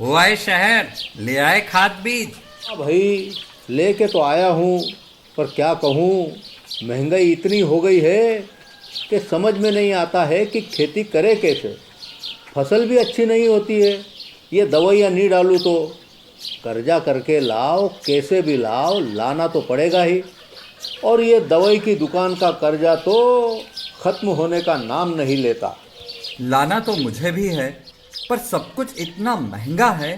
हुआ है शहर, ले आए खाद बीज। हाँ भाई, लेके तो आया हूँ, पर क्या कहूँ, महंगाई इतनी हो गई है कि समझ में नहीं आता है कि खेती करे कैसे। फसल भी अच्छी नहीं होती है, ये दवाइयाँ नहीं डालूँ तो। कर्जा करके लाओ, कैसे भी लाओ, लाना तो पड़ेगा ही। और ये दवाई की दुकान का कर्जा तो ख़त्म होने का नाम नहीं लेता। लाना तो मुझे भी है, पर सब कुछ इतना महंगा है।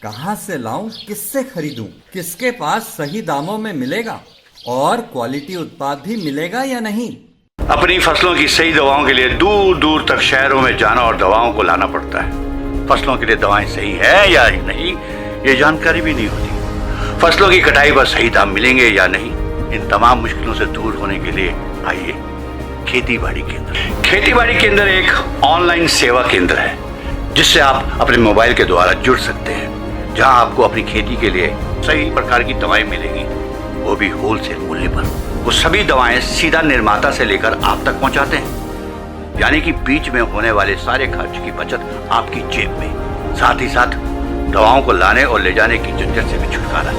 कहाँ से लाऊं, किससे खरीदूं, किसके पास सही दामों में मिलेगा और क्वालिटी उत्पाद भी मिलेगा या नहीं। अपनी फसलों की सही दवाओं के लिए दूर दूर तक शहरों में जाना और दवाओं को लाना पड़ता है। फसलों के लिए दवाएं सही है या नहीं, ये जानकारी भी नहीं होती। फसलों की कटाई पर सही दाम मिलेंगे या नहीं, इन तमाम मुश्किलों से दूर होने के लिए आइए खेती बाड़ी केंद्र। खेती बाड़ी केंद्र एक ऑनलाइन सेवा केंद्र है जिससे आप अपने मोबाइल के द्वारा जुड़ सकते हैं, जहां आपको अपनी खेती के लिए सही प्रकार की दवाएं मिलेंगी, वो भी होलसेल मूल्य पर। वो सभी दवाएं सीधा निर्माता से लेकर आप तक पहुंचाते हैं, यानी कि बीच में होने वाले सारे खर्च की बचत आपकी जेब में। साथ ही साथ दवाओं को लाने और ले जाने की झंझट से भी छुटकारा।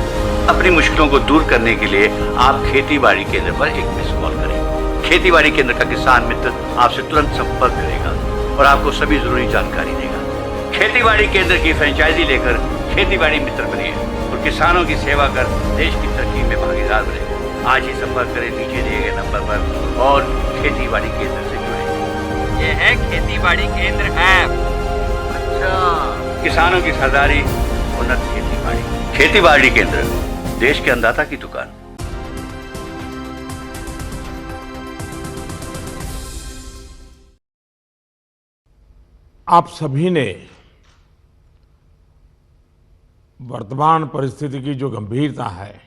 अपनी मुश्किलों को दूर करने के लिए आप खेती बाड़ी केंद्र पर एक मिस कॉल करें। खेती बाड़ी केंद्र का किसान मित्र आपसे तुरंत संपर्क करेगा और आपको सभी जरूरी जानकारी देगा। खेती बाड़ी केंद्र की फ्रेंचाइजी लेकर खेती बाड़ी मित्र बनिए और किसानों की सेवा कर देश की तरक्की में भागीदार बने। आज ही संपर्क करें नीचे दिए गए नंबर पर और खेती बाड़ी केंद्र से जुड़े। ये है खेती बाड़ी केंद्र ऐप। अच्छा, किसानों की सरदारी, उन्नत खेती बाड़ी। खेती बाड़ी केंद्र, देश के अन्नदाता की दुकान। आप सभी ने वर्तमान परिस्थिति की जो गंभीरता है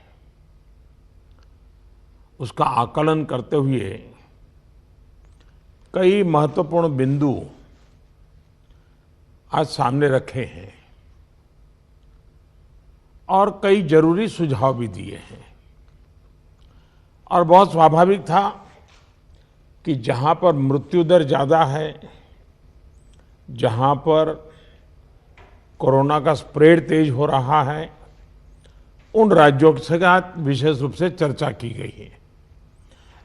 उसका आकलन करते हुए कई महत्वपूर्ण बिंदु आज सामने रखे हैं और कई जरूरी सुझाव भी दिए हैं। और बहुत स्वाभाविक था कि जहां पर मृत्यु दर ज्यादा है, जहां पर कोरोना का स्प्रेड तेज हो रहा है, उन राज्यों के साथ विशेष रूप से चर्चा की गई है।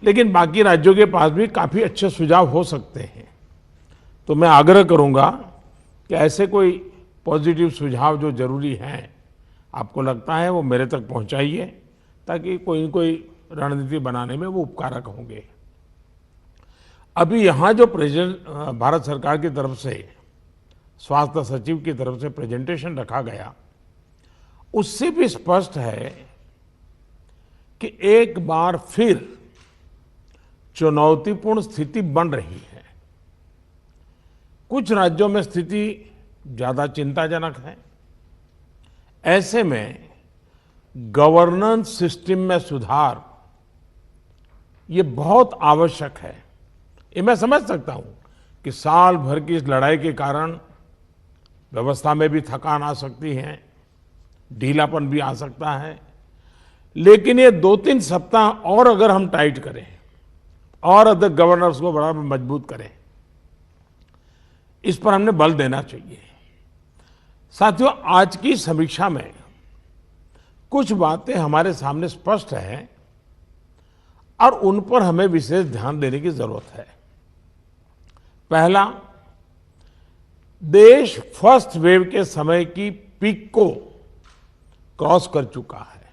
लेकिन बाकी राज्यों के पास भी काफी अच्छे सुझाव हो सकते हैं। तो मैं आग्रह करूंगा कि ऐसे कोई पॉजिटिव सुझाव जो जरूरी हैं, आपको लगता है, वो मेरे तक पहुंचाइए ताकि कोई रणनीति बनाने में वो उपकारक होंगे। अभी यहाँ जो भारत सरकार की तरफ से स्वास्थ्य सचिव की तरफ से प्रेजेंटेशन रखा गया, उससे भी स्पष्ट है कि एक बार फिर चुनौतीपूर्ण स्थिति बन रही है। कुछ राज्यों में स्थिति ज्यादा चिंताजनक है। ऐसे में गवर्नेंस सिस्टम में सुधार ये बहुत आवश्यक है। ये मैं समझ सकता हूं कि साल भर की इस लड़ाई के कारण व्यवस्था में भी थकान आ सकती है, ढीलापन भी आ सकता है। लेकिन ये 2-3 सप्ताह और अगर हम टाइट करें और अदर गवर्नर्स को बड़ा मजबूत करें, इस पर हमने बल देना चाहिए। साथियों, आज की समीक्षा में कुछ बातें हमारे सामने स्पष्ट हैं और उन पर हमें विशेष ध्यान देने की जरूरत है। पहला, देश फर्स्ट वेव के समय की पीक को क्रॉस कर चुका है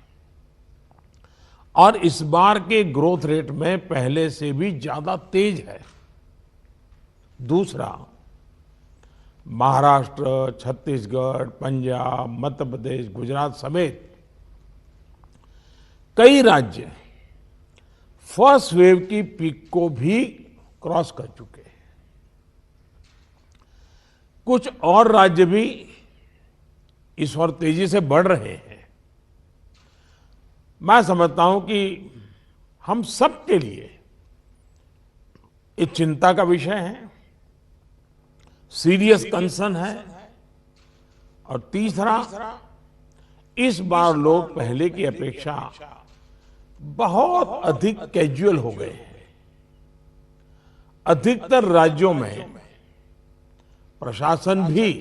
और इस बार के ग्रोथ रेट में पहले से भी ज्यादा तेज है। दूसरा, महाराष्ट्र, छत्तीसगढ़, पंजाब, मध्य प्रदेश, गुजरात समेत कई राज्य फर्स्ट वेव की पीक को भी क्रॉस कर चुके हैं। कुछ और राज्य भी इस ओर तेजी से बढ़ रहे हैं। मैं समझता हूं कि हम सब के लिए एक चिंता का विषय है, सीरियस कंसर्न है। और तीसरा, इस बार लोग पहले की अपेक्षा बहुत अधिक कैजुअल हो गए हैं। अधिकतर राज्यों में प्रशासन भी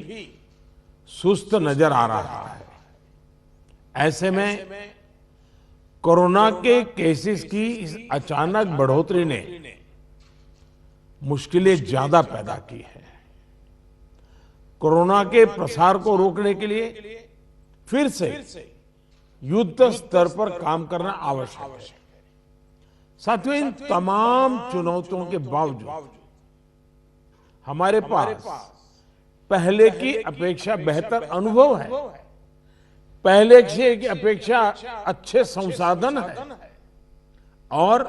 सुस्त नजर आ रहा है। ऐसे में कोरोना के केसेस की इस अचानक बढ़ोतरी ने मुश्किलें ज्यादा पैदा की है। कोरोना के प्रसार को रोकने के लिए फिर से युद्ध स्तर पर काम करना आवश्यक है। साथियों, इन तमाम चुनौतियों के बावजूद हमारे पास पहले की अपेक्षा बेहतर अनुभव है, पहले की अपेक्षा अच्छे संसाधन है और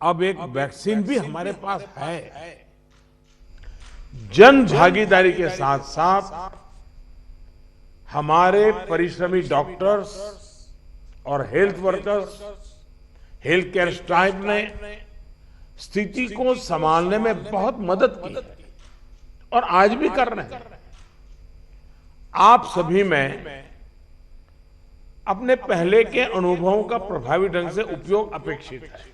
अब एक वैक्सीन भी हमारे पास है। जन भागीदारी के साथ साथ हमारे परिश्रमी डॉक्टर्स और health workers, health care staff ने स्थिति को संभालने में बहुत मदद की है और आज भी कर रहे हैं। आप सभी में अपने पहले के अनुभवों का प्रभावी ढंग से उपयोग अपेक्षित है।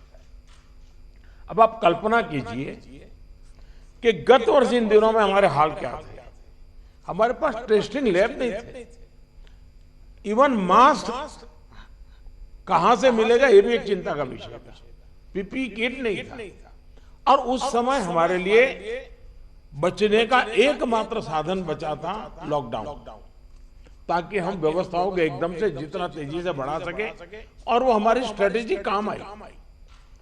अब आप कल्पना कीजिए कि गत वर्ष इन दिनों में हमारे हाल क्या थे। हमारे पास टेस्टिंग लैब नहीं थे, इवन मास्क कहां से मिलेगा ये भी एक चिंता का विषय था, पीपी किट नहीं था और उस समय हमारे लिए बचने का एकमात्र साधन बचा था लॉकडाउन, ताकि हम व्यवस्थाओं को एकदम से जितना तेजी से बढ़ा सके और वो हमारी स्ट्रेटेजी काम आई।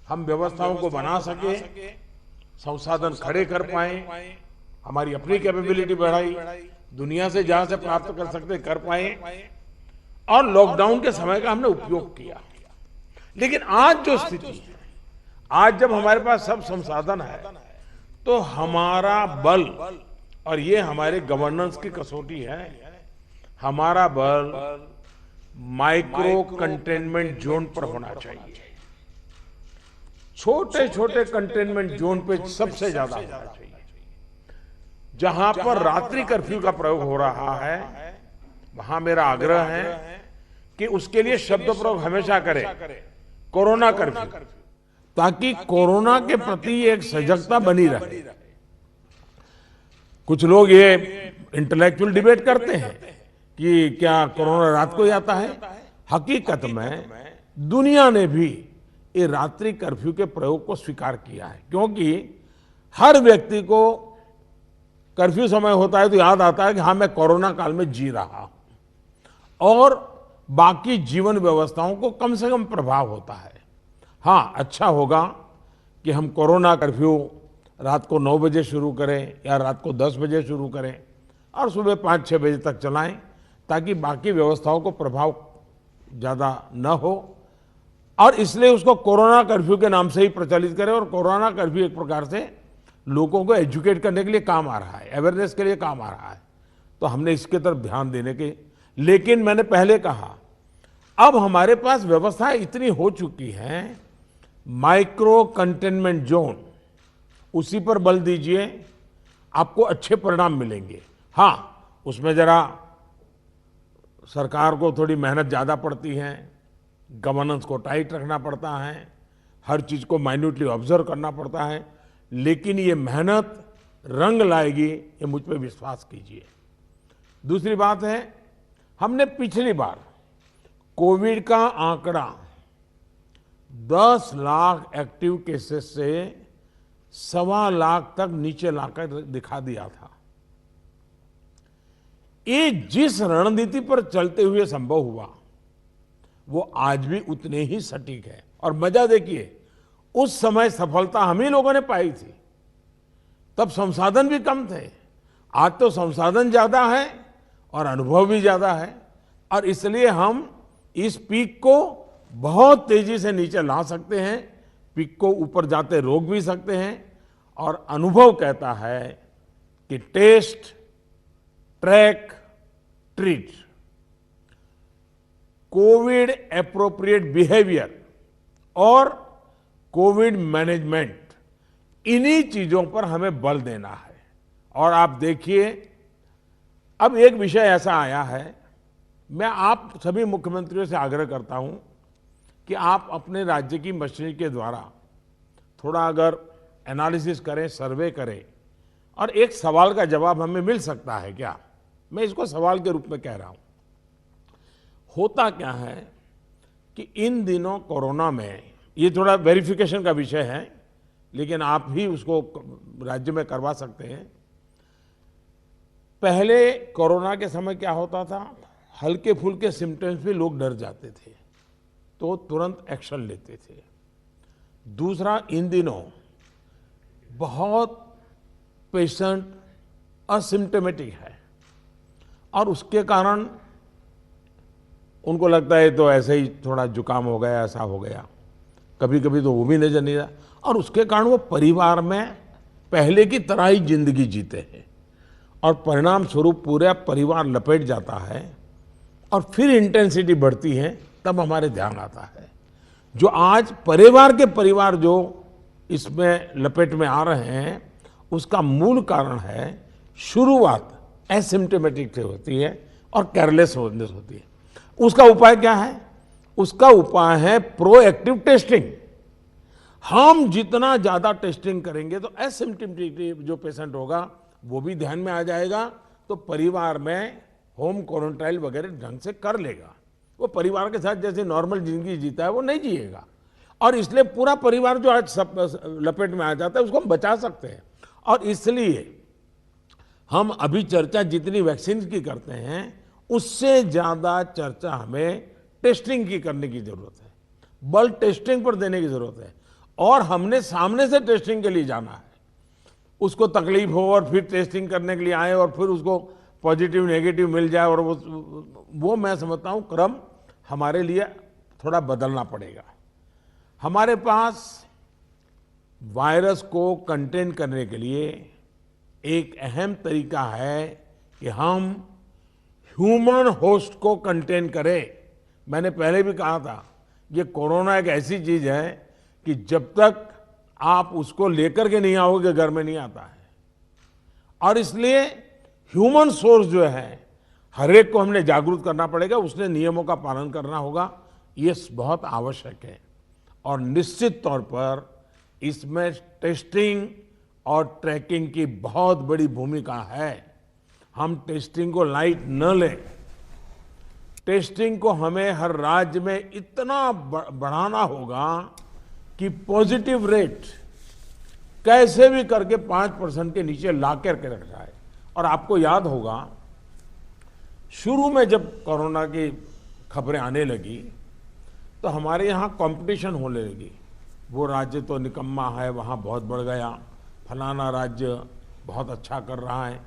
हम व्यवस्थाओं को बना सके, संसाधन खड़े कर पाए, हमारी अपनी कैपेबिलिटी बढ़ाई, दुनिया से जहां से प्राप्त कर सकते कर पाए और लॉकडाउन के समय का हमने उपयोग किया। लेकिन आज जो स्थिति है, आज जब हमारे पास सब संसाधन है तो हमारा बल, और ये हमारे गवर्नेंस की कसौटी है, हमारा बल माइक्रो कंटेनमेंट जोन पर होना चाहिए। छोटे छोटे कंटेनमेंट जोन पे सबसे ज्यादा होना चाहिए। जहां पर रात्रि कर्फ्यू का प्रयोग हो रहा है वहां मेरा आग्रह है कि उसके लिए शब्द प्रयोग हमेशा करें कोरोना कर्फ्यू, ताकि कोरोना के प्रति एक सजगता बनी रहे। कुछ लोग ये इंटेलेक्चुअल डिबेट करते हैं कि क्या कोरोना रात को ही आता है। हकीकत में दुनिया ने भी ये रात्रि कर्फ्यू के प्रयोग को स्वीकार किया है, क्योंकि हर व्यक्ति को कर्फ्यू समय होता है तो याद आता है कि हाँ, मैं कोरोना काल में जी रहा हूं और बाकी जीवन व्यवस्थाओं को कम से कम प्रभाव होता है। हाँ, अच्छा होगा कि हम कोरोना कर्फ्यू रात को 9 बजे शुरू करें या रात को 10 बजे शुरू करें और सुबह 5-6 बजे तक चलाएं, ताकि बाकी व्यवस्थाओं को प्रभाव ज़्यादा न हो। और इसलिए उसको कोरोना कर्फ्यू के नाम से ही प्रचलित करें। और कोरोना कर्फ्यू एक प्रकार से लोगों को एजुकेट करने के लिए काम आ रहा है, अवेयरनेस के लिए काम आ रहा है, तो हमने इसके तरफ ध्यान देने के। लेकिन मैंने पहले कहा, अब हमारे पास व्यवस्था इतनी हो चुकी है, माइक्रो कंटेनमेंट जोन, उसी पर बल दीजिए, आपको अच्छे परिणाम मिलेंगे। हाँ, उसमें जरा सरकार को थोड़ी मेहनत ज़्यादा पड़ती है, गवर्नेंस को टाइट रखना पड़ता है, हर चीज़ को माइन्यूटली ऑब्जर्व करना पड़ता है, लेकिन ये मेहनत रंग लाएगी, ये मुझ पर विश्वास कीजिए। दूसरी बात है, हमने पिछली बार कोविड का आंकड़ा 10 लाख एक्टिव केसेस से 1.25 लाख तक नीचे लाकर दिखा दिया था। ये जिस रणनीति पर चलते हुए संभव हुआ वो आज भी उतने ही सटीक है। और मजा देखिए, उस समय सफलता हम ही लोगों ने पाई थी, तब संसाधन भी कम थे। आज तो संसाधन ज्यादा है और अनुभव भी ज्यादा है, और इसलिए हम इस पीक को बहुत तेजी से नीचे ला सकते हैं, पीक को ऊपर जाते रोक भी सकते हैं। और अनुभव कहता है कि test, track, treat, covid appropriate behaviour और कोविड मैनेजमेंट, इन्हीं चीजों पर हमें बल देना है। और आप देखिए, अब एक विषय ऐसा आया है, मैं आप सभी मुख्यमंत्रियों से आग्रह करता हूं कि आप अपने राज्य की मशीनरी के द्वारा थोड़ा अगर एनालिसिस करें, सर्वे करें, और एक सवाल का जवाब हमें मिल सकता है क्या मैं इसको सवाल के रूप में कह रहा हूं। होता क्या है कि इन दिनों कोरोना में, ये थोड़ा वेरिफिकेशन का विषय है, लेकिन आप भी उसको राज्य में करवा सकते हैं। पहले कोरोना के समय क्या होता था, हल्के फुल्के सिम्टम्स भी लोग डर जाते थे तो तुरंत एक्शन लेते थे। दूसरा, इन दिनों बहुत पेशेंट असिम्टोमेटिक है और उसके कारण उनको लगता है तो ऐसे ही थोड़ा जुकाम हो गया, ऐसा हो गया, कभी कभी तो वो भी नजर नहीं आता, और उसके कारण वो परिवार में पहले की तरह ही जिंदगी जीते हैं और परिणाम स्वरूप पूरा परिवार लपेट जाता है और फिर इंटेंसिटी बढ़ती है, तब हमारे ध्यान आता है। जो आज परिवार जो इसमें लपेट में आ रहे हैं, उसका मूल कारण है शुरुआत एसिम्टोमेटिक से होती है और केयरलेस होती है। उसका उपाय क्या है? उसका उपाय है प्रोएक्टिव टेस्टिंग। हम जितना ज्यादा टेस्टिंग करेंगे तो एसिम्टोमेटिक जो पेशेंट होगा वो भी ध्यान में आ जाएगा, तो परिवार में होम क्वारंटाइन वगैरह ढंग से कर लेगा। वो परिवार के साथ जैसे नॉर्मल जिंदगी जीता है वो नहीं जिएगा, और इसलिए पूरा परिवार जो आज सब लपेट में आ जाता है उसको हम बचा सकते हैं। और इसलिए हम अभी चर्चा जितनी वैक्सीन की करते हैं उससे ज्यादा चर्चा हमें टेस्टिंग की करने की जरूरत है, बल टेस्टिंग पर देने की जरूरत है। और हमने सामने से टेस्टिंग के लिए जाना है। उसको तकलीफ हो और फिर टेस्टिंग करने के लिए आए और फिर उसको पॉजिटिव नेगेटिव मिल जाए, और वो मैं समझता हूँ क्रम हमारे लिए थोड़ा बदलना पड़ेगा। हमारे पास वायरस को कंटेन करने के लिए एक अहम तरीका है कि हम ह्यूमन होस्ट को कंटेन करें। मैंने पहले भी कहा था, ये कोरोना एक ऐसी चीज है कि जब तक आप उसको लेकर के नहीं आओगे घर में नहीं आता है, और इसलिए ह्यूमन सोर्स जो है हर एक को हमने जागरूक करना पड़ेगा, उसने नियमों का पालन करना होगा, ये बहुत आवश्यक है। और निश्चित तौर पर इसमें टेस्टिंग और ट्रैकिंग की बहुत बड़ी भूमिका है। हम टेस्टिंग को लाइट न लें। टेस्टिंग को हमें हर राज्य में इतना बढ़ाना होगा कि पॉजिटिव रेट कैसे भी करके 5% के नीचे ला करके रख जाए। और आपको याद होगा, शुरू में जब कोरोना की खबरें आने लगी तो हमारे यहाँ कंपटीशन होने लगी। वो राज्य तो निकम्मा है, वहाँ बहुत बढ़ गया, फलाना राज्य बहुत अच्छा कर रहा है,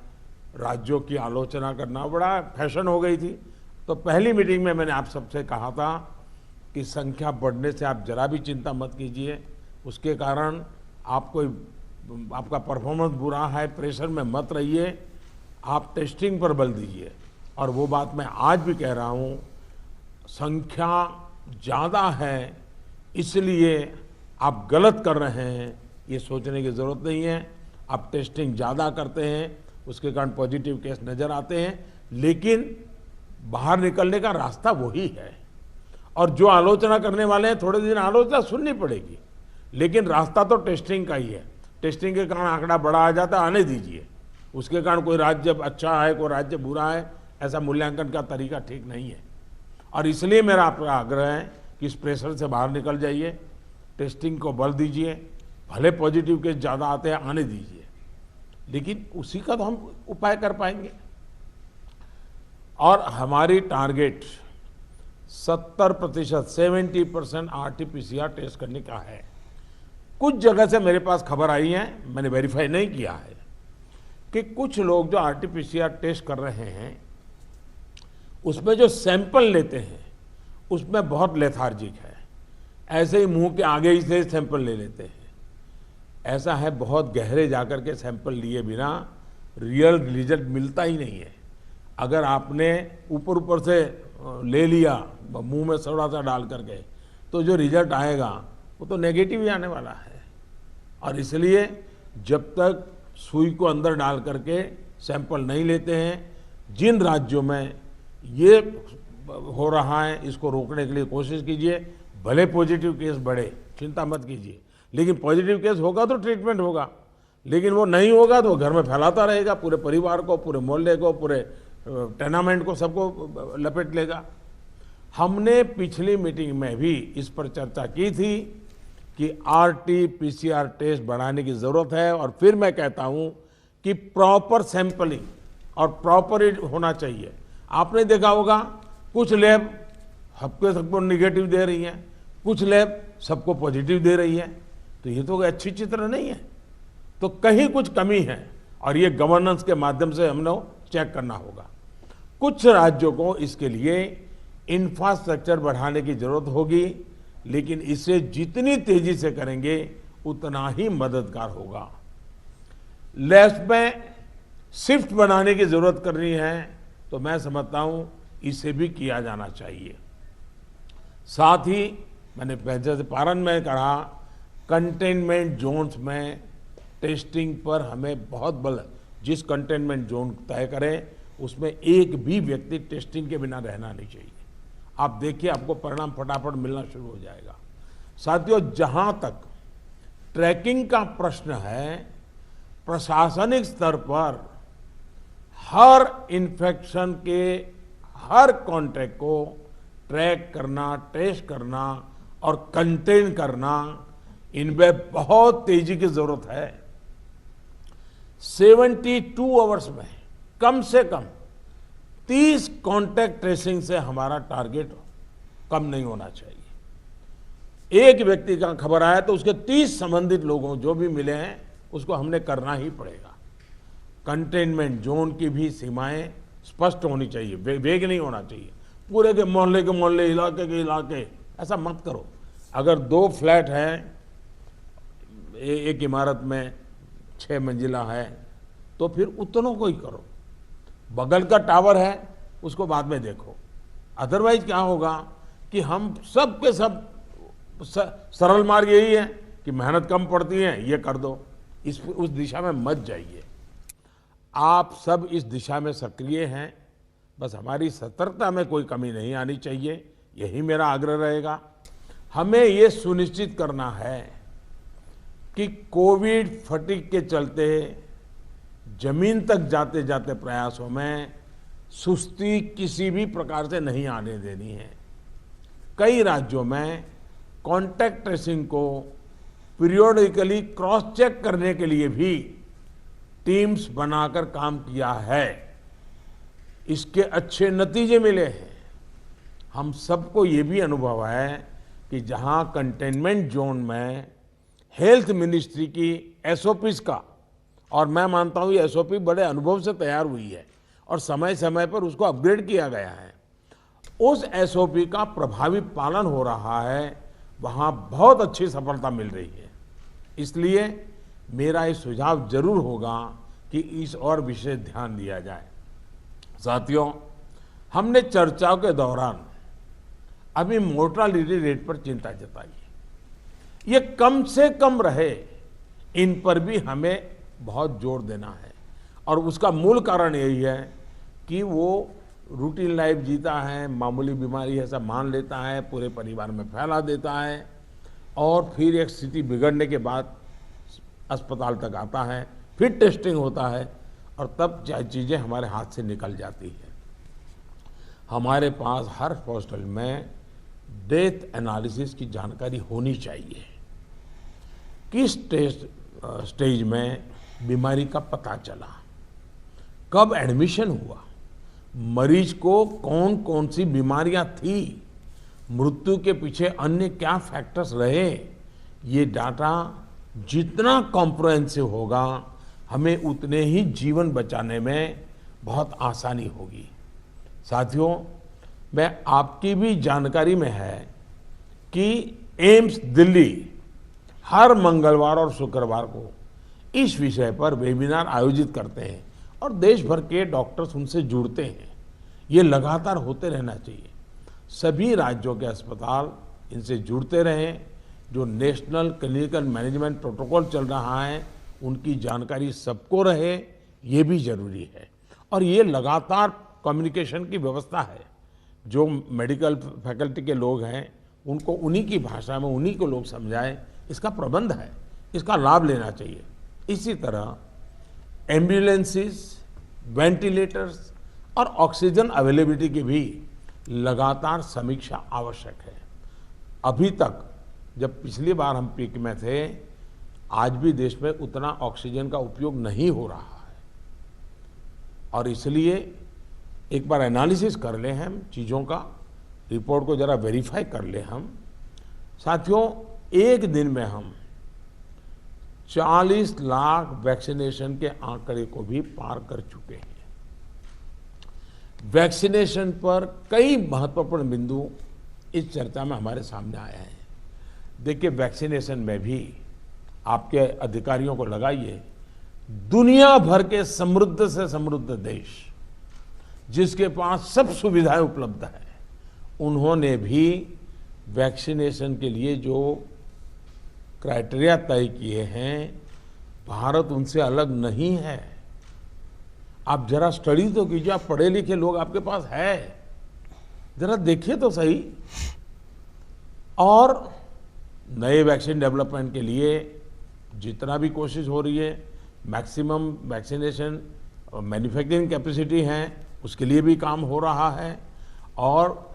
राज्यों की आलोचना करना बड़ा फैशन हो गई थी। तो पहली मीटिंग में मैंने आप सबसे कहा था कि संख्या बढ़ने से आप जरा भी चिंता मत कीजिए, उसके कारण आपका परफॉर्मेंस बुरा है, प्रेशर में मत रहिए, आप टेस्टिंग पर बल दीजिए। और वो बात मैं आज भी कह रहा हूँ, संख्या ज़्यादा है इसलिए आप गलत कर रहे हैं, ये सोचने की ज़रूरत नहीं है। आप टेस्टिंग ज़्यादा करते हैं, उसके कारण पॉजिटिव केस नज़र आते हैं, लेकिन बाहर निकलने का रास्ता वही है। और जो आलोचना करने वाले हैं, थोड़े दिन आलोचना सुननी पड़ेगी, लेकिन रास्ता तो टेस्टिंग का ही है। टेस्टिंग के कारण आंकड़ा बड़ा आ जाता है, आने दीजिए। उसके कारण कोई राज्य अच्छा है, कोई राज्य बुरा है, ऐसा मूल्यांकन का तरीका ठीक नहीं है। और इसलिए मेरा आपका आग्रह है कि इस प्रेशर से बाहर निकल जाइए, टेस्टिंग को बल दीजिए, भले पॉजिटिव केस ज़्यादा आते हैं आने दीजिए, लेकिन उसी का तो हम उपाय कर पाएंगे। और हमारी टारगेट 70% 70% RT-PCR टेस्ट करने का है। कुछ जगह से मेरे पास खबर आई है, मैंने वेरीफाई नहीं किया है, कि कुछ लोग जो RT-PCR टेस्ट कर रहे हैं उसमें जो सैंपल लेते हैं उसमें बहुत लेथार्जिक है, ऐसे ही मुंह के आगे ही से सैंपल ले लेते हैं। ऐसा है, बहुत गहरे जाकर के सैंपल लिए बिना रियल रिजल्ट मिलता ही नहीं है। अगर आपने ऊपर ऊपर से ले लिया मुंह में थोड़ा सा डाल करके, तो जो रिजल्ट आएगा वो तो नेगेटिव ही आने वाला है। और इसलिए जब तक सुई को अंदर डाल करके सैंपल नहीं लेते हैं, जिन राज्यों में ये हो रहा है इसको रोकने के लिए कोशिश कीजिए। भले पॉजिटिव केस बढ़े, चिंता मत कीजिए, लेकिन पॉजिटिव केस होगा तो ट्रीटमेंट होगा, लेकिन वो नहीं होगा तो घर में फैलाता रहेगा, पूरे परिवार को, पूरे मोहल्ले को, पूरे टेनामेंट को सबको लपेट लेगा। हमने पिछली मीटिंग में भी इस पर चर्चा की थी कि RT-PCR टेस्ट बढ़ाने की ज़रूरत है, और फिर मैं कहता हूं कि प्रॉपर सैंपलिंग और प्रॉपर होना चाहिए। आपने देखा होगा कुछ लैब सबको निगेटिव दे रही हैं, कुछ लैब सबको पॉजिटिव दे रही है, तो ये तो अच्छी चित्र नहीं है। तो कहीं कुछ कमी है, और ये गवर्नेंस के माध्यम से हमने चेक करना होगा। कुछ राज्यों को इसके लिए इंफ्रास्ट्रक्चर बढ़ाने की जरूरत होगी, लेकिन इसे जितनी तेजी से करेंगे उतना ही मददगार होगा। लैब्स में शिफ्ट बनाने की जरूरत करनी है, तो मैं समझता हूं इसे भी किया जाना चाहिए। साथ ही मैंने पहले से पारण में कहा, कंटेनमेंट जोन्स में टेस्टिंग पर हमें बहुत बल, जिस कंटेनमेंट जोन तय करें उसमें एक भी व्यक्ति टेस्टिंग के बिना रहना नहीं चाहिए। आप देखिए, आपको परिणाम फटाफट मिलना शुरू हो जाएगा। साथियों, जहां तक ट्रैकिंग का प्रश्न है, प्रशासनिक स्तर पर हर इन्फेक्शन के हर कॉन्टैक्ट को ट्रैक करना, टेस्ट करना और कंटेन करना, इनमें बहुत तेजी की जरूरत है। 72 आवर्स में कम से कम 30 कॉन्टैक्ट ट्रेसिंग से हमारा टारगेट कम नहीं होना चाहिए। एक व्यक्ति का खबर आया तो उसके 30 संबंधित लोगों जो भी मिले हैं उसको हमने करना ही पड़ेगा। कंटेनमेंट जोन की भी सीमाएं स्पष्ट होनी चाहिए, वेग नहीं होना चाहिए। पूरे के मोहल्ले, इलाके के इलाके, ऐसा मत करो। अगर 2 फ्लैट हैं, एक इमारत में 6 मंजिला है, तो फिर उतनों को ही करो। बगल का टावर है उसको बाद में देखो। अदरवाइज क्या होगा कि हम सब के सब सरल मार्ग यही है कि मेहनत कम पड़ती है, ये कर दो। उस दिशा में मत जाइए। आप सब इस दिशा में सक्रिय हैं, बस हमारी सतर्कता में कोई कमी नहीं आनी चाहिए, यही मेरा आग्रह रहेगा। हमें ये सुनिश्चित करना है कि कोविड फटीग के चलते जमीन तक जाते जाते प्रयासों में सुस्ती किसी भी प्रकार से नहीं आने देनी है। कई राज्यों में कॉन्टैक्ट ट्रेसिंग को पीरियोडिकली क्रॉस चेक करने के लिए भी टीम्स बनाकर काम किया है। इसके अच्छे नतीजे मिले हैं। हम सबको ये भी अनुभव है कि जहां कंटेनमेंट जोन में हेल्थ मिनिस्ट्री की SOPs का, और मैं मानता हूं ये SOP बड़े अनुभव से तैयार हुई है और समय समय पर उसको अपग्रेड किया गया है, उस SOP का प्रभावी पालन हो रहा है, वहां बहुत अच्छी सफलता मिल रही है। इसलिए मेरा ये सुझाव जरूर होगा कि इस और विशेष ध्यान दिया जाए। साथियों, हमने चर्चाओं के दौरान अभी मोर्टालिटी रेट पर चिंता जताई है। ये कम से कम रहे, इन पर भी हमें बहुत जोर देना है। और उसका मूल कारण यही है कि वो रूटीन लाइफ जीता है, मामूली बीमारी है सब मान लेता है, पूरे परिवार में फैला देता है, और फिर एक स्थिति बिगड़ने के बाद अस्पताल तक आता है, फिर टेस्टिंग होता है, और तब चीज़ें हमारे हाथ से निकल जाती है। हमारे पास हर हॉस्पिटल में डेथ एनालिसिस की जानकारी होनी चाहिए। किस स्टेज में बीमारी का पता चला, कब एडमिशन हुआ, मरीज को कौन कौन सी बीमारियां थी, मृत्यु के पीछे अन्य क्या फैक्टर्स रहे, ये डाटा जितना कॉम्प्रिहेंसिव होगा, हमें उतने ही जीवन बचाने में बहुत आसानी होगी। साथियों, मैं आपकी भी जानकारी में है कि एम्स दिल्ली हर मंगलवार और शुक्रवार को इस विषय पर वेबिनार आयोजित करते हैं और देश भर के डॉक्टर्स उनसे जुड़ते हैं। ये लगातार होते रहना चाहिए। सभी राज्यों के अस्पताल इनसे जुड़ते रहें। जो नेशनल क्लिनिकल मैनेजमेंट प्रोटोकॉल चल रहा है उनकी जानकारी सबको रहे, ये भी जरूरी है। और ये लगातार कम्युनिकेशन की व्यवस्था है। जो मेडिकल फैकल्टी के लोग हैं उनको उन्हीं की भाषा में उन्हीं को लोग समझाएं, इसका प्रबंध है, इसका लाभ लेना चाहिए। इसी तरह एम्बुलेंसेस, वेंटिलेटर्स, और ऑक्सीजन अवेलेबिलिटी की भी लगातार समीक्षा आवश्यक है। अभी तक जब पिछली बार हम पीक में थे, आज भी देश में उतना ऑक्सीजन का उपयोग नहीं हो रहा है और इसलिए एक बार एनालिसिस कर ले हम चीज़ों का, रिपोर्ट को जरा वेरीफाई कर ले हम। साथियों, एक दिन में हम 40 लाख वैक्सीनेशन के आंकड़े को भी पार कर चुके हैं। वैक्सीनेशन पर कई महत्वपूर्ण बिंदु इस चर्चा में हमारे सामने आए हैं। देखिए, वैक्सीनेशन में भी आपके अधिकारियों को लगाइए, दुनिया भर के समृद्ध से समृद्ध देश जिसके पास सब सुविधाएं उपलब्ध है, उन्होंने भी वैक्सीनेशन के लिए जो क्राइटेरिया तय किए हैं, भारत उनसे अलग नहीं है। आप जरा स्टडी तो कीजिए, आप पढ़े लिखे लोग आपके पास है, जरा देखिए तो सही। और नए वैक्सीन डेवलपमेंट के लिए जितना भी कोशिश हो रही है, मैक्सिमम वैक्सीनेशन मैन्युफैक्चरिंग कैपेसिटी है, उसके लिए भी काम हो रहा है। और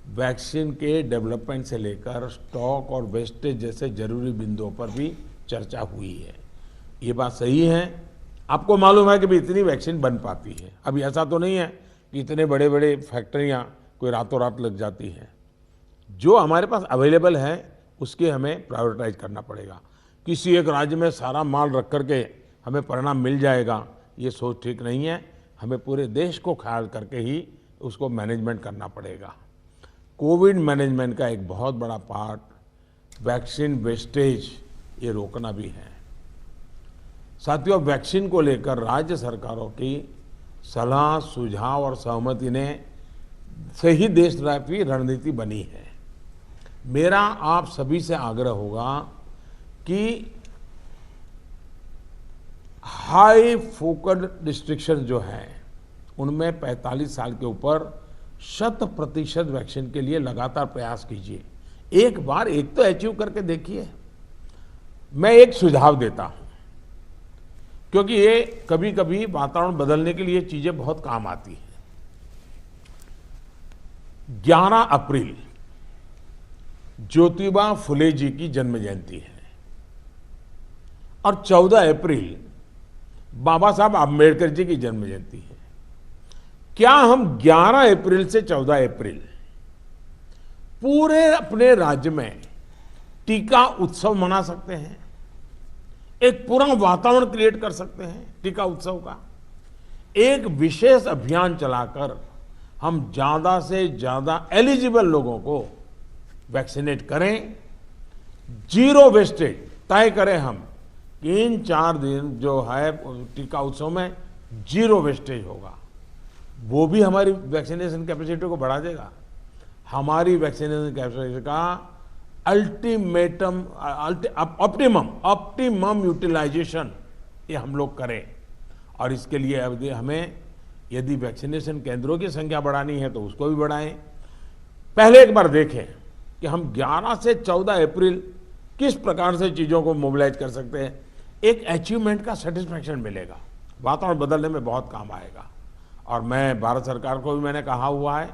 वैक्सीन के डेवलपमेंट से लेकर स्टॉक और वेस्टेज जैसे जरूरी बिंदुओं पर भी चर्चा हुई है। ये बात सही है। आपको मालूम है कि भी इतनी वैक्सीन बन पाती है। अभी ऐसा तो नहीं है कि इतने बड़े बड़े फैक्ट्रियां कोई रातों रात लग जाती हैं। जो हमारे पास अवेलेबल है उसके हमें प्रायोरिटाइज करना पड़ेगा। किसी एक राज्य में सारा माल रख करके हमें परिणाम मिल जाएगा, ये सोच ठीक नहीं है। हमें पूरे देश को ख्याल करके ही उसको मैनेजमेंट करना पड़ेगा। कोविड मैनेजमेंट का एक बहुत बड़ा पार्ट वैक्सीन वेस्टेज ये रोकना भी है। साथियों, वैक्सीन को लेकर राज्य सरकारों की सलाह, सुझाव और सहमति ने से ही देशव्यापी रणनीति बनी है। मेरा आप सभी से आग्रह होगा कि हाई फोकस्ड रिस्ट्रिक्शन जो है उनमें 45 साल के ऊपर 100% वैक्सीन के लिए लगातार प्रयास कीजिए। एक बार एक तो अचीव करके देखिए। मैं एक सुझाव देता हूं, क्योंकि ये कभी कभी वातावरण बदलने के लिए चीजें बहुत काम आती हैं। 11 अप्रैल ज्योतिबा फुले जी की जन्म जयंती है और 14 अप्रैल बाबा साहब आम्बेडकर जी की जन्म जयंती है। क्या हम 11 अप्रैल से 14 अप्रैल पूरे अपने राज्य में टीका उत्सव मना सकते हैं? एक पूरा वातावरण क्रिएट कर सकते हैं टीका उत्सव का। एक विशेष अभियान चलाकर हम ज्यादा से ज्यादा एलिजिबल लोगों को वैक्सीनेट करें। जीरो वेस्टेज तय करें हम कि इन 4 दिन जो है टीका उत्सव में जीरो वेस्टेज होगा। वो भी हमारी वैक्सीनेशन कैपेसिटी को बढ़ा देगा। हमारी वैक्सीनेशन कैपेसिटी का ऑप्टिमम यूटिलाइजेशन ये हम लोग करें। और इसके लिए हमें यदि वैक्सीनेशन केंद्रों की संख्या बढ़ानी है तो उसको भी बढ़ाएं। पहले एक बार देखें कि हम 11 से 14 अप्रैल किस प्रकार से चीज़ों को मोबिलाइज कर सकते हैं। एक अचीवमेंट का सेटिस्फैक्शन मिलेगा, वातावरण बदलने में बहुत काम आएगा। और मैं भारत सरकार को भी मैंने कहा हुआ है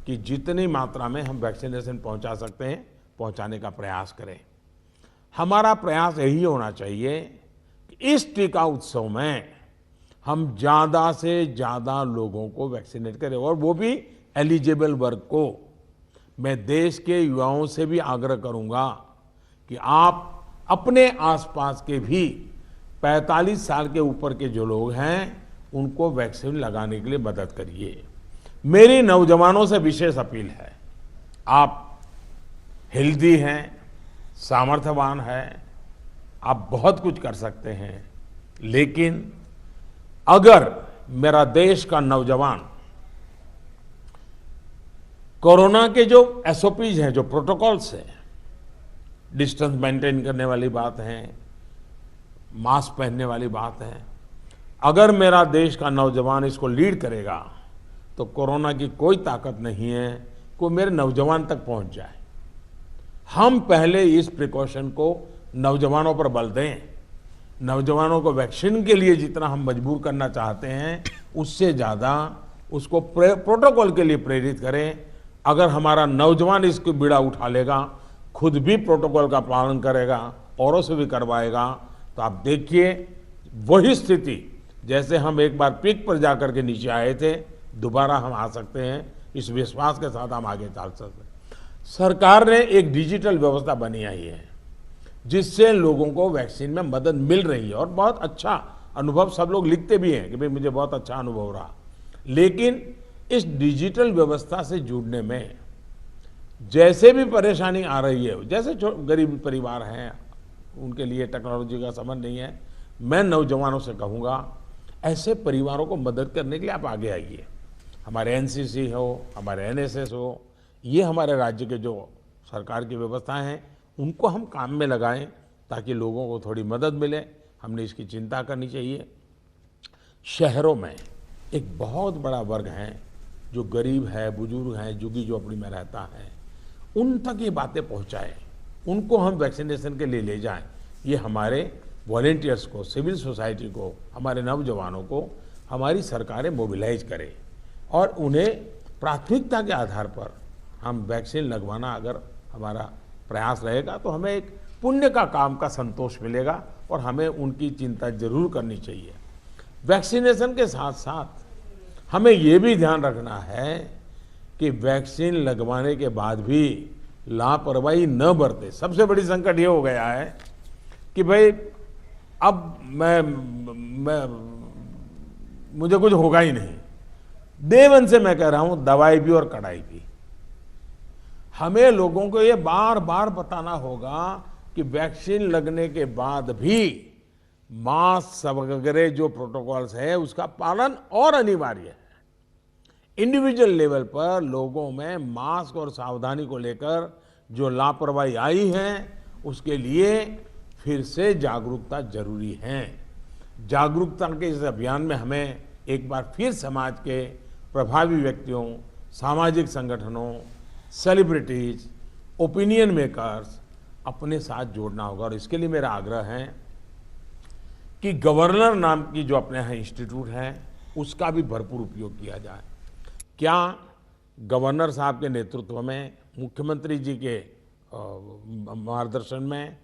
कि जितनी मात्रा में हम वैक्सीनेशन पहुंचा सकते हैं पहुंचाने का प्रयास करें। हमारा प्रयास यही होना चाहिए कि इस टीका उत्सव में हम ज़्यादा से ज़्यादा लोगों को वैक्सीनेट करें, और वो भी एलिजिबल वर्ग को। मैं देश के युवाओं से भी आग्रह करूंगा कि आप अपने आसपास के भी 45 साल के ऊपर के जो लोग हैं उनको वैक्सीन लगाने के लिए मदद करिए। मेरी नौजवानों से विशेष अपील है, आप हेल्दी हैं, सामर्थ्यवान हैं, आप बहुत कुछ कर सकते हैं, लेकिन अगर मेरा देश का नौजवान कोरोना के जो एसओपीज हैं, जो प्रोटोकॉल्स हैं, डिस्टेंस मेंटेन करने वाली बात है, मास्क पहनने वाली बात है, अगर मेरा देश का नौजवान इसको लीड करेगा तो कोरोना की कोई ताकत नहीं है कि मेरे नौजवान तक पहुंच जाए। हम पहले इस प्रिकॉशन को नौजवानों पर बल दें। नौजवानों को वैक्सीन के लिए जितना हम मजबूर करना चाहते हैं उससे ज़्यादा उसको प्रोटोकॉल के लिए प्रेरित करें। अगर हमारा नौजवान इसको बीड़ा उठा लेगा, खुद भी प्रोटोकॉल का पालन करेगा, औरों से भी करवाएगा, तो आप देखिए वही स्थिति जैसे हम एक बार पीक पर जाकर के नीचे आए थे, दोबारा हम आ सकते हैं। इस विश्वास के साथ हम आगे चल सकते हैं। सरकार ने एक डिजिटल व्यवस्था बनी आई है जिससे लोगों को वैक्सीन में मदद मिल रही है और बहुत अच्छा अनुभव सब लोग लिखते भी हैं कि भाई मुझे बहुत अच्छा अनुभव रहा। लेकिन इस डिजिटल व्यवस्था से जुड़ने में जैसे भी परेशानी आ रही है, जैसे गरीब परिवार हैं उनके लिए टेक्नोलॉजी का समझ नहीं है, मैं नौजवानों से कहूँगा ऐसे परिवारों को मदद करने के लिए आप आगे आइए। हमारे एनसीसी हो, हमारे एनएसएस हो, ये हमारे राज्य के जो सरकार की व्यवस्थाएं हैं उनको हम काम में लगाएं ताकि लोगों को थोड़ी मदद मिले। हमने इसकी चिंता करनी चाहिए। शहरों में एक बहुत बड़ा वर्ग है जो गरीब है, बुजुर्ग हैं, झुग्गी झोपड़ी में रहता है, उन तक ये बातें पहुंचाएं, उनको हम वैक्सीनेशन के लिए ले जाएं। ये हमारे वॉलेंटियर्स को, सिविल सोसाइटी को, हमारे नौजवानों को हमारी सरकारें मोबिलाइज करें और उन्हें प्राथमिकता के आधार पर हम वैक्सीन लगवाना अगर हमारा प्रयास रहेगा तो हमें एक पुण्य का काम का संतोष मिलेगा और हमें उनकी चिंता जरूर करनी चाहिए। वैक्सीनेशन के साथ साथ हमें ये भी ध्यान रखना है कि वैक्सीन लगवाने के बाद भी लापरवाही न बरते। सबसे बड़ी संकट ये हो गया है कि भाई अब मुझे कुछ होगा ही नहीं। डे वन से मैं कह रहा हूं दवाई भी और कड़ाई भी। हमें लोगों को ये बार बार बताना होगा कि वैक्सीन लगने के बाद भी मास्क वगैरह जो प्रोटोकॉल्स है उसका पालन और अनिवार्य है। इंडिविजुअल लेवल पर लोगों में मास्क और सावधानी को लेकर जो लापरवाही आई है उसके लिए फिर से जागरूकता जरूरी है। जागरूकता के इस अभियान में हमें एक बार फिर समाज के प्रभावी व्यक्तियों, सामाजिक संगठनों, सेलिब्रिटीज, ओपिनियन मेकर्स अपने साथ जोड़ना होगा। और इसके लिए मेरा आग्रह है कि गवर्नर नाम की जो अपने यहाँ इंस्टीट्यूट है उसका भी भरपूर उपयोग किया जाए। क्या गवर्नर साहब के नेतृत्व में, मुख्यमंत्री जी के मार्गदर्शन में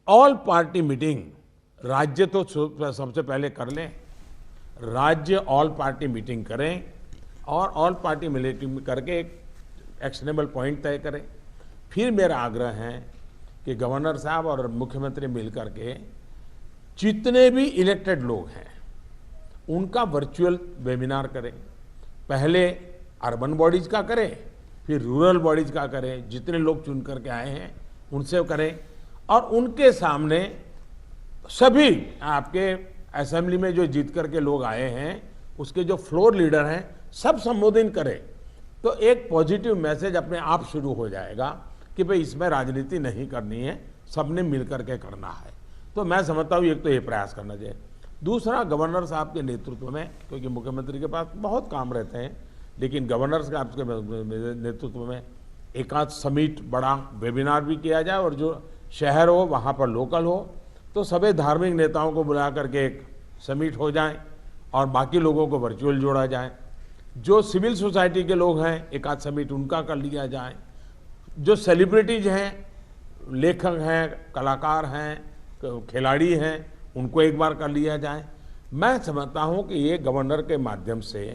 ऑल पार्टी मीटिंग, राज्य तो सबसे पहले कर लें, राज्य ऑल पार्टी मीटिंग करें और ऑल पार्टी मीटिंग करके एक एक्शनेबल पॉइंट तय करें। फिर मेरा आग्रह है कि गवर्नर साहब और मुख्यमंत्री मिलकर के जितने भी इलेक्टेड लोग हैं उनका वर्चुअल वेबिनार करें। पहले अर्बन बॉडीज का करें, फिर रूरल बॉडीज का करें, जितने लोग चुन करके आए हैं उनसे करें और उनके सामने सभी आपके असेंबली में जो जीत करके लोग आए हैं उसके जो फ्लोर लीडर हैं सब संबोधित करें। तो एक पॉजिटिव मैसेज अपने आप शुरू हो जाएगा कि भाई इसमें राजनीति नहीं करनी है, सबने मिलकर के करना है। तो मैं समझता हूँ एक तो ये प्रयास करना चाहिए। दूसरा, गवर्नर साहब के नेतृत्व में, क्योंकि मुख्यमंत्री के पास बहुत काम रहते हैं, लेकिन गवर्नर साहब के नेतृत्व में एक आध समिट, बड़ा वेबिनार भी किया जाए और जो शहर हो वहाँ पर लोकल हो तो सभी धार्मिक नेताओं को बुला करके एक समिट हो जाए और बाकी लोगों को वर्चुअल जोड़ा जाए। जो सिविल सोसाइटी के लोग हैं एक आध समिट उनका कर लिया जाए। जो सेलिब्रिटीज हैं, लेखक हैं, कलाकार हैं, खिलाड़ी हैं, उनको एक बार कर लिया जाए। मैं समझता हूं कि ये गवर्नर के माध्यम से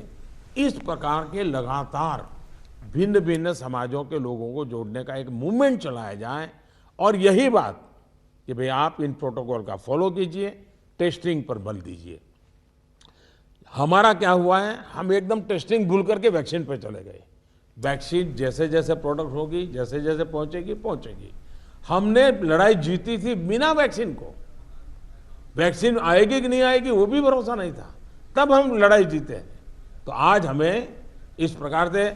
इस प्रकार के लगातार भिन्न भिन्न समाजों के लोगों को जोड़ने का एक मूवमेंट चलाया जाए और यही बात कि भाई आप इन प्रोटोकॉल का फॉलो कीजिए, टेस्टिंग पर बल दीजिए। हमारा क्या हुआ है, हम एकदम टेस्टिंग भूल करके वैक्सीन पर चले गए। वैक्सीन जैसे जैसे प्रोडक्ट होगी, जैसे जैसे पहुंचेगी। हमने लड़ाई जीती थी बिना वैक्सीन को। वैक्सीन आएगी कि नहीं आएगी वो भी भरोसा नहीं था, तब हम लड़ाई जीते हैं। तो आज हमें इस प्रकार से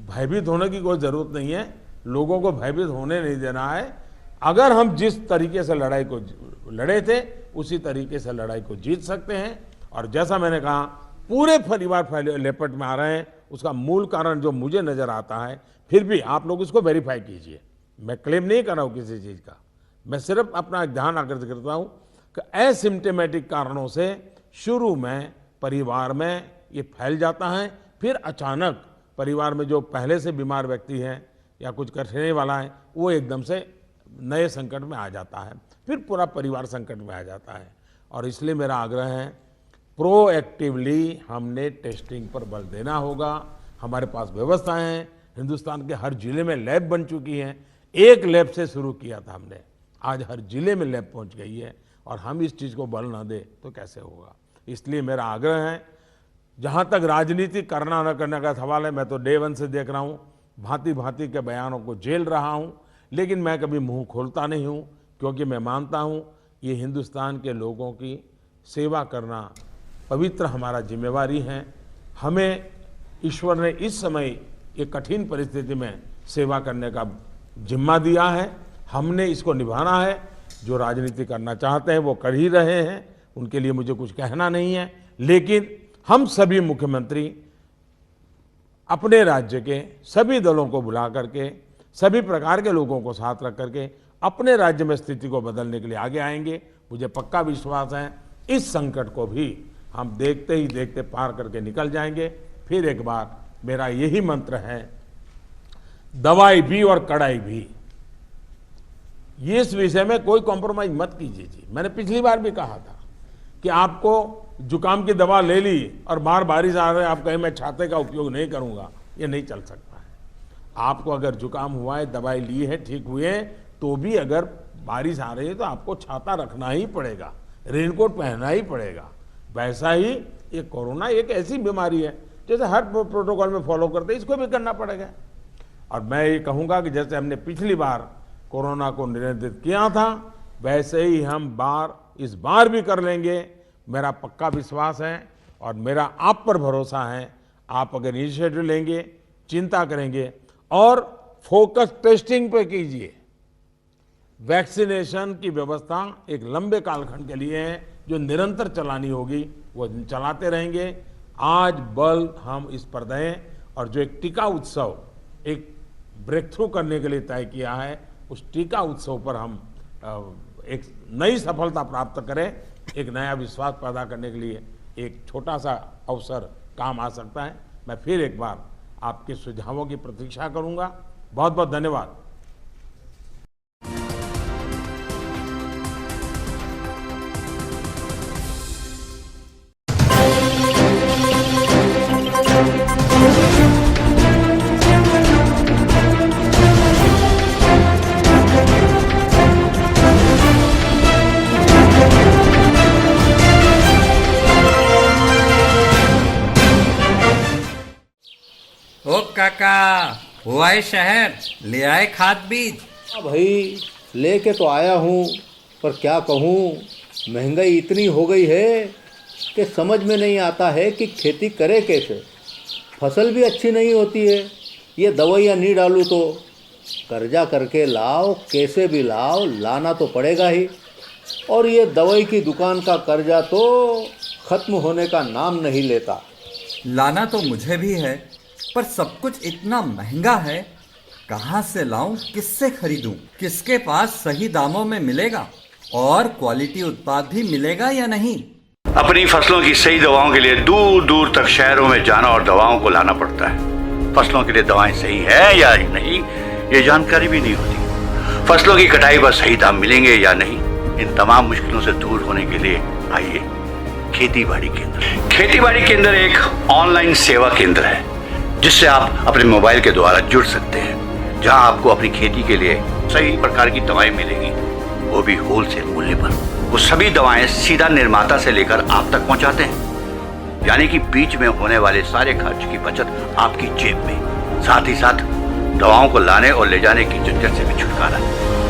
भयभीत होने की कोई जरूरत नहीं है, लोगों को भयभीत होने नहीं देना है। अगर हम जिस तरीके से लड़ाई को लड़े थे उसी तरीके से लड़ाई को जीत सकते हैं। और जैसा मैंने कहा, पूरे परिवार लेपट में आ रहे हैं, उसका मूल कारण जो मुझे नजर आता है, फिर भी आप लोग इसको वेरीफाई कीजिए। मैं क्लेम नहीं कर रहा हूं किसी चीज का, मैं सिर्फ अपना ध्यान आकर्षित करता हूं कि एसिम्टोमेटिक कारणों से शुरू में परिवार में ये फैल जाता है, फिर अचानक परिवार में जो पहले से बीमार व्यक्ति है या कुछ करने वाला है, वो एकदम से नए संकट में आ जाता है, फिर पूरा परिवार संकट में आ जाता है। और इसलिए मेरा आग्रह है, प्रोएक्टिवली हमने टेस्टिंग पर बल देना होगा। हमारे पास व्यवस्थाएं हैं, हिंदुस्तान के हर जिले में लैब बन चुकी हैं। एक लैब से शुरू किया था हमने, आज हर जिले में लैब पहुंच गई है, और हम इस चीज़ को बल ना दे तो कैसे होगा। इसलिए मेरा आग्रह है, जहाँ तक राजनीति करना न करने का सवाल है, मैं तो डे वन से देख रहा हूँ, भांति भांति के बयानों को झेल रहा हूँ, लेकिन मैं कभी मुंह खोलता नहीं हूँ, क्योंकि मैं मानता हूँ ये हिंदुस्तान के लोगों की सेवा करना पवित्र हमारा जिम्मेवारी है। हमें ईश्वर ने इस समय ये कठिन परिस्थिति में सेवा करने का जिम्मा दिया है, हमने इसको निभाना है। जो राजनीति करना चाहते हैं वो कर ही रहे हैं, उनके लिए मुझे कुछ कहना नहीं है, लेकिन हम सभी मुख्यमंत्री अपने राज्य के सभी दलों को बुला करके, सभी प्रकार के लोगों को साथ रख करके अपने राज्य में स्थिति को बदलने के लिए आगे आएंगे। मुझे पक्का विश्वास है इस संकट को भी हम देखते ही देखते पार करके निकल जाएंगे। फिर एक बार मेरा यही मंत्र है, दवाई भी और कड़ाई भी। ये इस विषय में कोई कॉम्प्रोमाइज मत कीजिए जी। मैंने पिछली बार भी कहा था कि आपको जुकाम की दवा ले ली और बाहर बारिश आ रही है, आप कहें मैं छाते का उपयोग नहीं करूंगा, ये नहीं चल सकता है। आपको अगर जुकाम हुआ है, दवाई ली है, ठीक हुए, तो भी अगर बारिश आ रही है तो आपको छाता रखना ही पड़ेगा, रेनकोट पहनना ही पड़ेगा। वैसा ही ये कोरोना एक ऐसी बीमारी है, जैसे हर प्रोटोकॉल में फॉलो करते हैं, इसको भी करना पड़ेगा। और मैं ये कहूँगा कि जैसे हमने पिछली बार कोरोना को नियंत्रित किया था, वैसे ही हम इस बार भी कर लेंगे, मेरा पक्का विश्वास है। और मेरा आप पर भरोसा है, आप अगर इनिशिएटिव लेंगे, चिंता करेंगे और फोकस टेस्टिंग पे कीजिए। वैक्सीनेशन की व्यवस्था एक लंबे कालखंड के लिए है, जो निरंतर चलानी होगी, वो चलाते रहेंगे। आज बल हम इस पर दें, और जो एक टीका उत्सव एक ब्रेक थ्रू करने के लिए तय किया है, उस टीका उत्सव पर हम एक नई सफलता प्राप्त करें। एक नया विश्वास पैदा करने के लिए एक छोटा सा अवसर काम आ सकता है। मैं फिर एक बार आपके सुझावों की प्रतीक्षा करूंगा। बहुत बहुत धन्यवाद। ओ काका, हुआ है शहर, ले आए खाद बीज। हाँ भाई, लेके तो आया हूँ, पर क्या कहूँ, महंगाई इतनी हो गई है कि समझ में नहीं आता है कि खेती करे कैसे। फसल भी अच्छी नहीं होती है, ये दवाइयाँ नहीं डालूँ तो कर्जा करके लाओ, कैसे भी लाओ, लाना तो पड़ेगा ही। और ये दवाई की दुकान का कर्जा तो ख़त्म होने का नाम नहीं लेता। लाना तो मुझे भी है, पर सब कुछ इतना महंगा है, कहाँ से लाऊं, किससे खरीदूं, किसके पास सही दामों में मिलेगा और क्वालिटी उत्पाद भी मिलेगा या नहीं। अपनी फसलों की सही दवाओं के लिए दूर दूर तक शहरों में जाना और दवाओं को लाना पड़ता है। फसलों के लिए दवाएं सही है या नहीं, ये जानकारी भी नहीं होती। फसलों की कटाई पर सही दाम मिलेंगे या नहीं, इन तमाम मुश्किलों से दूर होने के लिए आइए खेती बाड़ी केंद्र। खेती बाड़ी केंद्र एक ऑनलाइन सेवा केंद्र है, जिससे आप अपने मोबाइल के द्वारा जुड़ सकते हैं, जहां आपको अपनी खेती के लिए सही प्रकार की दवाएं मिलेंगी, वो भी होलसेल मूल्य पर। वो सभी दवाएं सीधा निर्माता से लेकर आप तक पहुंचाते हैं, यानी कि बीच में होने वाले सारे खर्च की बचत आपकी जेब में। साथ ही साथ दवाओं को लाने और ले जाने की झंझट से भी छुटकारा।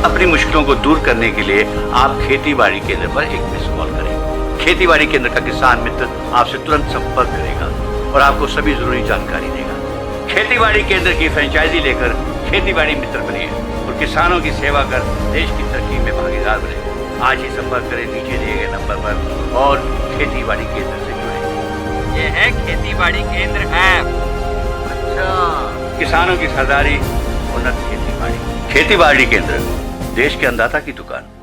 अपनी मुश्किलों को दूर करने के लिए आप खेती बाड़ी केंद्र पर एक मिस कॉल करें। खेती बाड़ी केंद्र का किसान मित्र आपसे तुरंत संपर्क करेगा और आपको सभी जरूरी जानकारी देगा। खेती बाड़ी केंद्र की फ्रेंचाइजी लेकर खेती बाड़ी मित्र बनिए और किसानों की सेवा कर देश की तरक्की में भागीदार बने। आज ही संपर्क करें नीचे दिए गए नंबर पर और खेती बाड़ी केंद्र से जुड़े। ये है खेती बाड़ी केंद्र ऐप। अच्छा, किसानों की सरदारी, उन्नत खेती बाड़ी। खेती बाड़ी केंद्र, देश के अन्नदाता की दुकान।